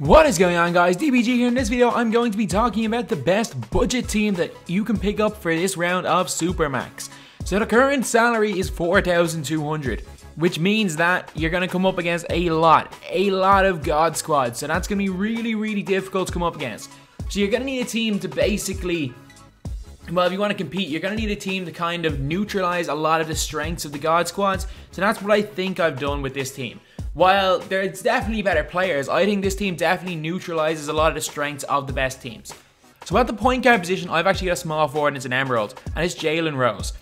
What is going on, guys? DBG here. In this video, I'm going to be talking about the best budget team that you can pick up for this round of Supermax. So the current salary is 4,200, which means that you're going to come up against a lot of God squads. So that's going to be really difficult to come up against. So you're going to need a team to basically, well, if you want to compete, you're going to need a team to kind of neutralize a lot of the strengths of the God squads. So that's what I think I've done with this team. While there's definitely better players, I think this team definitely neutralizes a lot of the strengths of the best teams. So at the point guard position, I've actually got a small forward and it's an emerald, and it's Jalen Rose.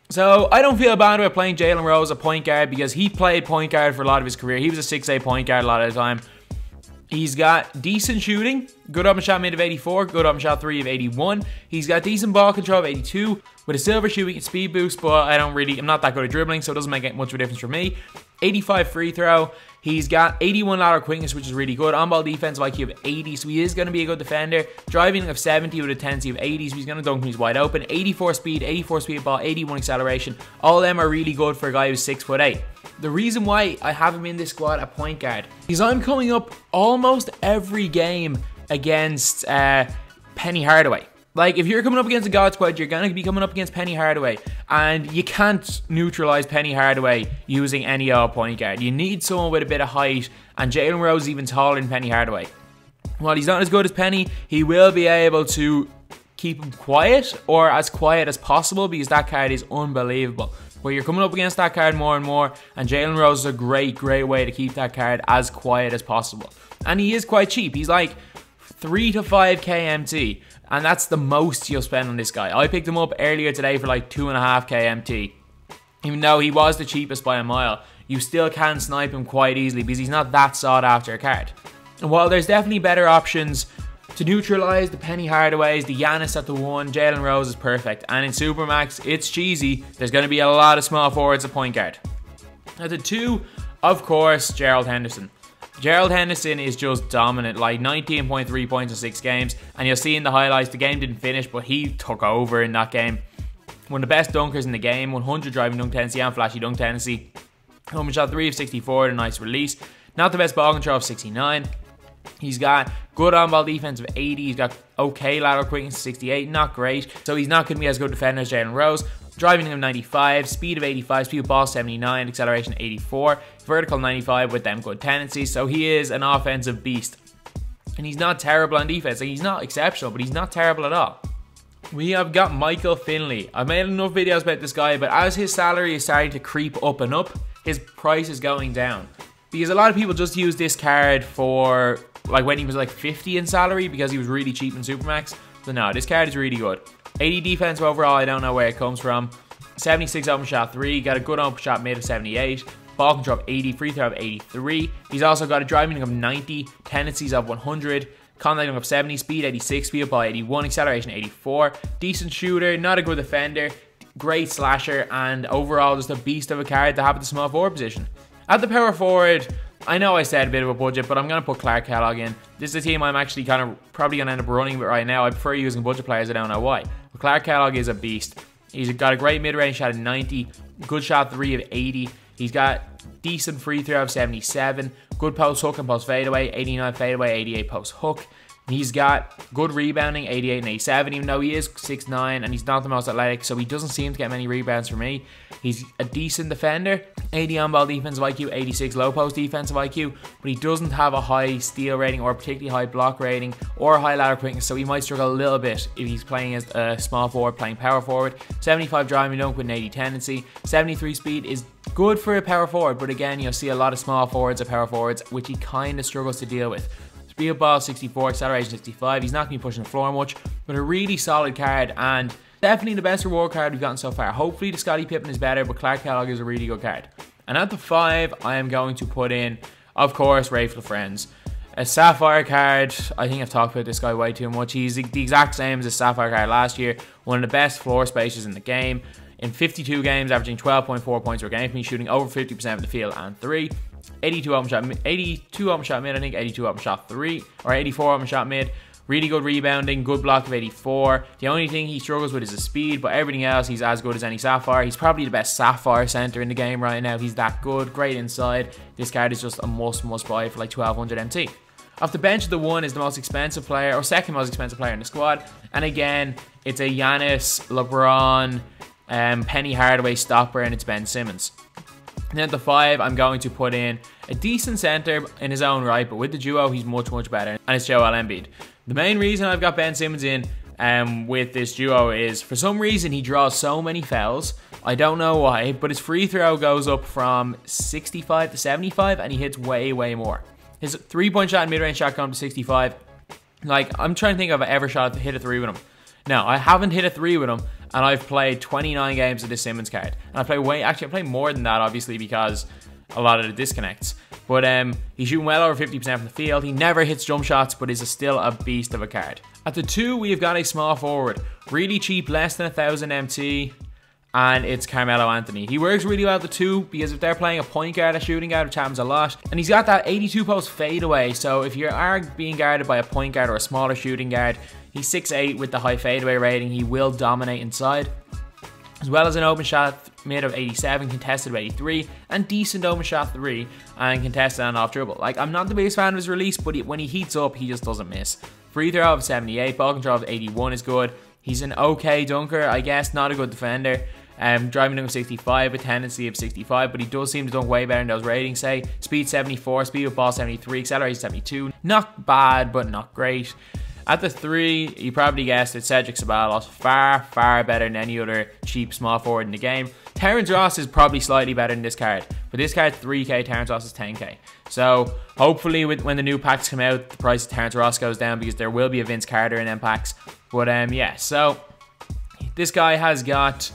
So I don't feel bad about playing Jalen Rose a point guard because he played point guard for a lot of his career. He was a 6'8" point guard a lot of the time. He's got decent shooting, good up and shot mid of 84, good up and shot 3 of 81. He's got decent ball control of 82 with a silver shooting and speed boost, but I'm not that good at dribbling, so it doesn't make much of a difference for me. 85 free throw. He's got 81 lateral quickness, which is really good. On-ball defensive IQ of 80, so he is going to be a good defender. Driving of 70 with a tendency of 80, so he's going to dunk when he's wide open. 84 speed, 84 speed ball, 81 acceleration. All of them are really good for a guy who's 6'8". The reason why I have him in this squad at point guard is I'm coming up almost every game against Penny Hardaway. Like, if you're coming up against a God squad, you're going to be coming up against Penny Hardaway. And you can't neutralize Penny Hardaway using any old point guard. You need someone with a bit of height, and Jalen Rose is even taller than Penny Hardaway. While he's not as good as Penny, he will be able to keep him quiet, or as quiet as possible, because that card is unbelievable. But you're coming up against that card more and more, and Jalen Rose is a great way to keep that card as quiet as possible. And he is quite cheap. He's like 3 to 5k MT. And that's the most you'll spend on this guy. I picked him up earlier today for like 2.5k MT. Even though he was the cheapest by a mile, you still can snipe him quite easily because he's not that sought after a card. And while there's definitely better options to neutralize the Penny Hardaways, the Giannis at the 1, Jalen Rose is perfect. And in Supermax, it's cheesy. There's going to be a lot of small forwards at point guard. At the 2, of course, Gerald Henderson. Gerald Henderson is just dominant, like 19.3 points in 6 games, and you'll see in the highlights, the game didn't finish, but he took over in that game. One of the best dunkers in the game, 100 driving dunk tendency and flashy dunk tendency. Home shot 3 of 64 with a nice release. Not the best ball control of 69. He's got good on-ball defense of 80. He's got okay lateral quickness of 68, not great. So he's not going to be as good a defender as Jalen Rose. Driving of 95, speed of 85, speed of ball 79, acceleration 84, vertical 95 with them good tendencies. So he is an offensive beast. And he's not terrible on defense. Like, he's not exceptional, but he's not terrible at all. We have got Michael Finley. I've made enough videos about this guy, but as his salary is starting to creep up and up, his price is going down. Because a lot of people just use this card for like when he was like 50 in salary because he was really cheap in Supermax. So no, this card is really good. 80 defensive overall, I don't know where it comes from. 76 open shot 3, got a good open shot mid of 78. Ball control of 80, free throw of 83. He's also got a driving of 90, tendencies of 100, contact of 70, speed 86, speed of ball 81, acceleration 84. Decent shooter, not a good defender, great slasher, and overall just a beast of a card to have at the small forward position. At the power forward, I know I said a bit of a budget, but I'm going to put Clark Kellogg in. This is a team I'm actually probably going to end up running with right now. I prefer using budget players, I don't know why. But Clark Kellogg is a beast. He's got a great mid-range shot of 90, good shot 3 of 80. He's got decent free throw of 77, good post hook and post fadeaway, 89 fadeaway, 88 post hook. He's got good rebounding, 88 and 87, even though he is 6'9", and he's not the most athletic, so he doesn't seem to get many rebounds for me. He's a decent defender, 80 on-ball defensive IQ, 86 low-post defensive IQ, but he doesn't have a high steal rating or a particularly high block rating or a high lateral quickness, so he might struggle a little bit if he's playing as a small forward, playing power forward. 75 driving dunk with an 80 tendency. 73 speed is good for a power forward, but again, you'll see a lot of small forwards at power forwards, which he kind of struggles to deal with. Speed of ball 64, acceleration 65. He's not going to be pushing the floor much, but a really solid card and definitely the best reward card we've gotten so far. Hopefully the Scottie Pippen is better, but Clark Kellogg is a really good card. And at the 5, I am going to put in, of course, Rayful Friends. A Sapphire card, I think I've talked about this guy way too much. He's the exact same as a Sapphire card last year. One of the best floor spacers in the game. In 52 games, averaging 12.4 points per game for me, shooting over 50% of the field and 3. 82 open shot mid, I think, 82 open shot 3, or 84 open shot mid. Really good rebounding, good block of 84. The only thing he struggles with is his speed, but everything else he's as good as any Sapphire. He's probably the best Sapphire center in the game right now. He's that good, great inside. This card is just a must buy for like 1200 MT. Off the bench, the one is the most expensive player, or second most expensive player in the squad. And again, it's a Giannis, LeBron, Penny Hardaway stopper, and it's Ben Simmons. And then at the 5, I'm going to put in a decent center in his own right, but with the duo, he's much, much better. And it's Joel Embiid. The main reason I've got Ben Simmons in with this duo is, for some reason, he draws so many fouls. I don't know why, but his free throw goes up from 65 to 75, and he hits way, way more. His three-point shot and mid-range shot come to 65. Like, I'm trying to think if I ever hit a 3 with him. No, I haven't hit a 3 with him, and I've played 29 games with this Simmons card. And I play more than that, obviously, because a lot of the disconnects. But he's shooting well over 50% from the field. He never hits jump shots, but is still a beast of a card. At the 2, we've got a small forward. Really cheap, less than 1,000 MT. And it's Carmelo Anthony. He works really well at the 2 because if they're playing a point guard, a shooting guard, which happens a lot, and he's got that 82 post fadeaway, so if you are being guarded by a point guard or a smaller shooting guard, he's 6'8" with the high fadeaway rating, he will dominate inside. As well as an open shot mid of 87, contested of 83, and decent open shot 3, and contested and off dribble. Like, I'm not the biggest fan of his release, but when he heats up, he just doesn't miss. Free throw of 78, ball control of 81 is good. He's an okay dunker, I guess, not a good defender. Driving dunk of 65, a tendency of 65, but he does seem to dunk way better in those ratings, say. Speed 74, speed with ball 73, acceleration 72. Not bad, but not great. At the 3, you probably guessed it, Cedric Ceballos. Far, far better than any other cheap small forward in the game. Terrence Ross is probably slightly better than this card. But this card's 3k, Terrence Ross is 10k. So, hopefully, when the new packs come out, the price of Terrence Ross goes down because there will be a Vince Carter in them packs. But, yeah, so this guy has got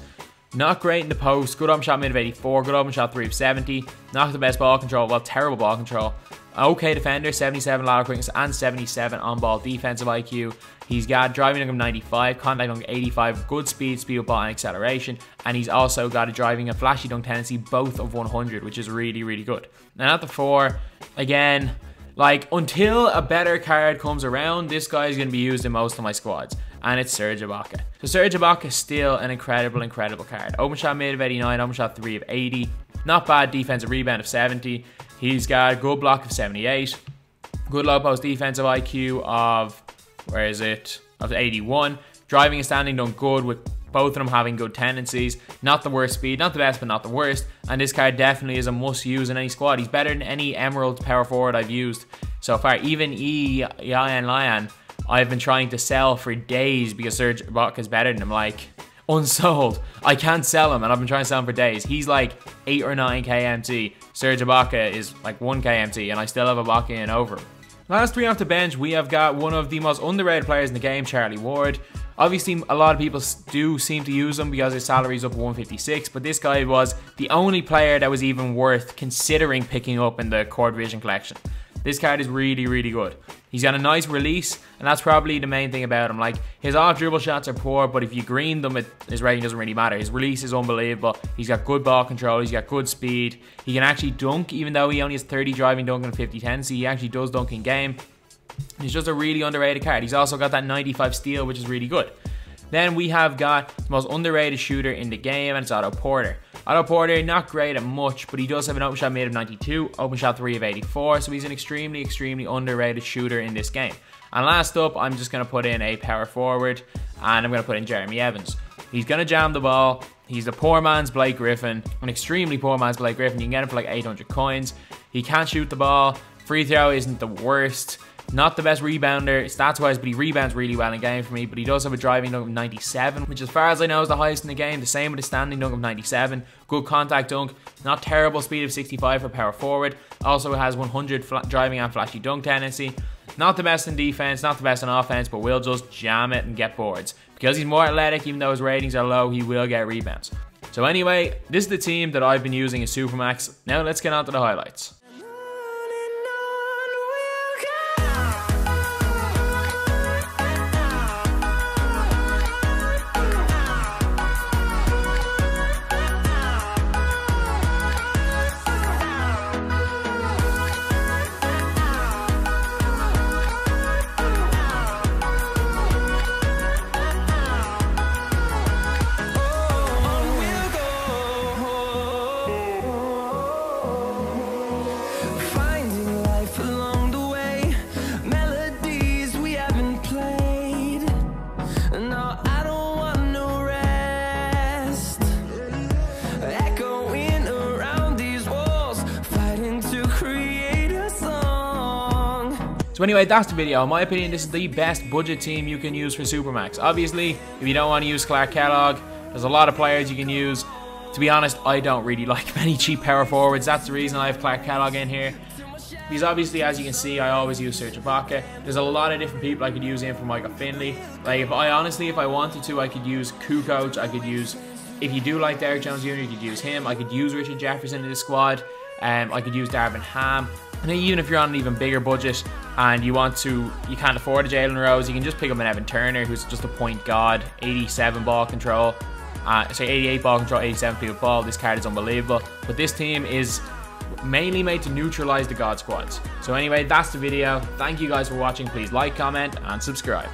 not great in the post, good open shot mid of 84, good open shot 3 of 70, not the best ball control, well, terrible ball control. Okay defender, 77 lateral quickness and 77 on ball defensive IQ. He's got driving dunk of 95, contact dunk 85, good speed with ball and acceleration, and he's also got a driving and flashy dunk tendency, both of 100, which is really, really good. And at the 4, again, like, until a better card comes around, this guy is going to be used in most of my squads, and it's Serge Ibaka. So Serge Ibaka is still an incredible, incredible card. Open shot mid of 89, open shot 3 of 80, not bad defensive rebound of 70. He's got a good block of 78, good low post defensive IQ of, of 81. Driving and standing done good, with both of them having good tendencies. Not the worst speed, not the best, but not the worst. And this card definitely is a must use in any squad. He's better than any Emerald power forward I've used so far. Even Lion, I've been trying to sell for days because Serge Ibaka is better than him. Like, unsold. I can't sell him, and I've been trying to sell him for days. He's like 8 or 9 KMT. Serge Ibaka is like 1 KMT, and I still have Ibaka in over him. Last 3 off the bench, we have got one of the most underrated players in the game, Charlie Ward. Obviously, a lot of people do seem to use him because his salary is up 156, but this guy was the only player that was even worth considering picking up in the Core Division collection. This card is really, really good. He's got a nice release, and that's probably the main thing about him. Like, his off-dribble shots are poor, but if you green them, his rating doesn't really matter. His release is unbelievable. He's got good ball control. He's got good speed. He can actually dunk, even though he only has 30 driving dunk and 50 tendency. He actually does dunk in game. He's just a really underrated card. He's also got that 95 steal, which is really good. Then we have got the most underrated shooter in the game, and it's Otto Porter. Otto Porter, not great at much, but he does have an open shot made of 92, open shot 3 of 84, so he's an extremely, extremely underrated shooter in this game. And last up, I'm just going to put in a power forward, and I'm going to put in Jeremy Evans. He's going to jam the ball. He's the poor man's Blake Griffin, an extremely poor man's Blake Griffin. You can get him for like 800 coins. He can't shoot the ball. Free throw isn't the worst. Not the best rebounder stats-wise, but he rebounds really well in game for me. But he does have a driving dunk of 97, which as far as I know is the highest in the game. The same with a standing dunk of 97. Good contact dunk. Not terrible speed of 65 for power forward. Also has 100 driving and flashy dunk tendency. Not the best in defense, not the best in offense, but will just jam it and get boards. Because he's more athletic, even though his ratings are low, he will get rebounds. So anyway, this is the team that I've been using in Supermax. Now let's get on to the highlights. So anyway, that's the video. In my opinion, this is the best budget team you can use for Supermax. Obviously, if you don't want to use Clark Kellogg, there's a lot of players you can use. To be honest, I don't really like many cheap power forwards. That's the reason I have Clark Kellogg in here. Because obviously, as you can see, I always use Serge Ibaka. There's a lot of different people I could use in for Michael Finley. Like, if I wanted to, I could use Kukoc. I could use, if you do like Derrick Jones Jr., you could use him. I could use Richard Jefferson in the squad. I could use Darvin Ham. And then even if you're on an even bigger budget and you can't afford a Jalen Rose, you can just pick up an Evan Turner, who's just a point god, 87 ball control. 88 ball control, 87 field ball. This card is unbelievable. But this team is mainly made to neutralize the God Squads. So anyway, that's the video. Thank you guys for watching. Please like, comment, and subscribe.